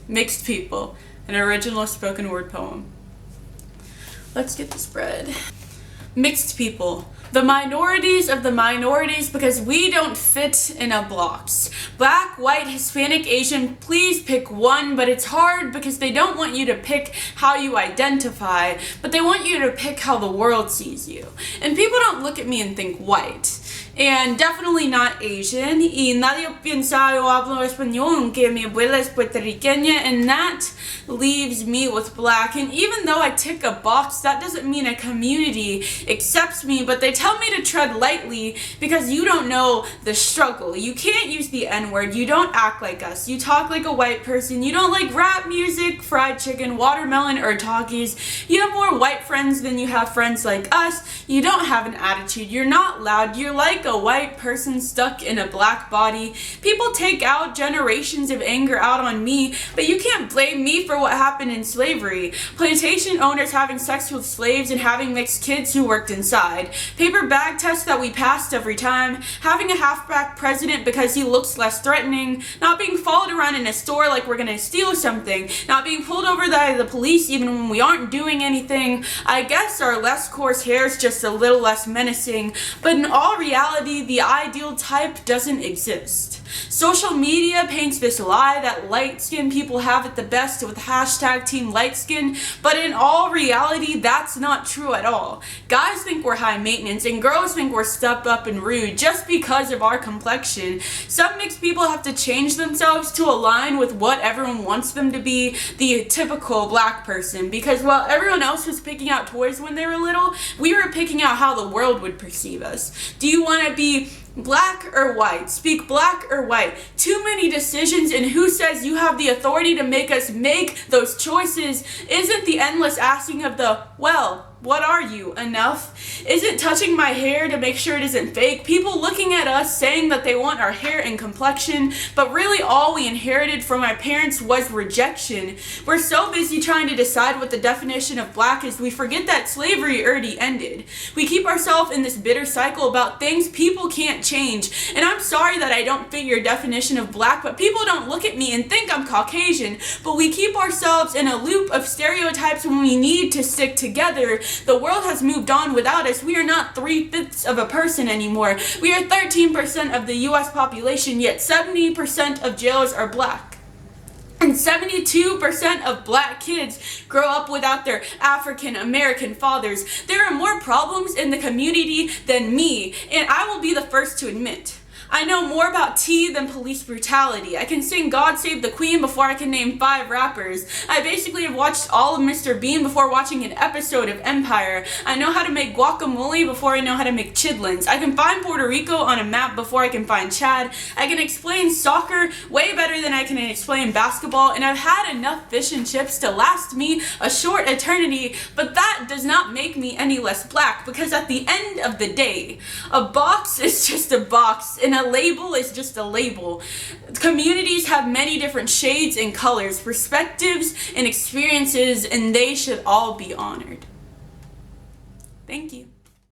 Mixed people, an original spoken word poem. Let's get this bread. Mixed people, the minorities of the minorities because we don't fit in a box. Black, white, Hispanic, Asian, please pick one, but it's hard because they don't want you to pick how you identify, but they want you to pick how the world sees you. And people don't look at me and think white. And definitely not Asian. Y nadie piensa yo hablo español, aunque mi abuela es puertorriqueña, and that leaves me with black. And even though I tick a box, that doesn't mean a community accepts me, but they tell me to tread lightly because you don't know the struggle. You can't use the N-word. You don't act like us. You talk like a white person. You don't like rap music, fried chicken, watermelon, or Takis. You have more white friends than you have friends like us. You don't have an attitude. You're not loud. You're like a white person stuck in a black body. People take out generations of anger out on me, but you can't blame me for what happened in slavery. Plantation owners having sex with slaves and having mixed kids who worked inside. Paper bag tests that we passed every time. Having a halfback president because he looks less threatening. Not being followed around in a store like we're gonna steal something. Not being pulled over by the police even when we aren't doing anything. I guess our less coarse hair is just a little less menacing, but in all reality, the ideal type doesn't exist. Social media paints this lie that light-skinned people have it the best with hashtag Team Lightskin, but in all reality, that's not true at all. Guys think we're high maintenance, and girls think we're stepped up and rude just because of our complexion. Some mixed people have to change themselves to align with what everyone wants them to be, the typical black person, because while everyone else was picking out toys when they were little, we were picking out how the world would perceive us. Do you want to be black or white? Speak black or white. Too many decisions, and who says you have the authority to make us make those choices? Isn't the endless asking of the, well, what are you, enough? Isn't touching my hair to make sure it isn't fake? People looking at us saying that they want our hair and complexion, but really all we inherited from our parents was rejection. We're so busy trying to decide what the definition of black is, we forget that slavery already ended. We keep ourselves in this bitter cycle about things people can't change. And I'm sorry that I don't fit your definition of black, but people don't look at me and think I'm Caucasian. But we keep ourselves in a loop of stereotypes when we need to stick together. The world has moved on without us. We are not 3/5 of a person anymore. We are 13% of the US population, yet 70% of jailers are black. And 72% of black kids grow up without their African American fathers. There are more problems in the community than me, and I will be the first to admit. I know more about tea than police brutality. I can sing God Save the Queen before I can name 5 rappers. I basically have watched all of Mr. Bean before watching an episode of Empire. I know how to make guacamole before I know how to make chitlins. I can find Puerto Rico on a map before I can find Chad. I can explain soccer way better than I can explain basketball, and I've had enough fish and chips to last me a short eternity, but that does not make me any less black, because at the end of the day, a box is just a box, and a label is just a label. Communities have many different shades and colors, perspectives and experiences, and they should all be honored. Thank you.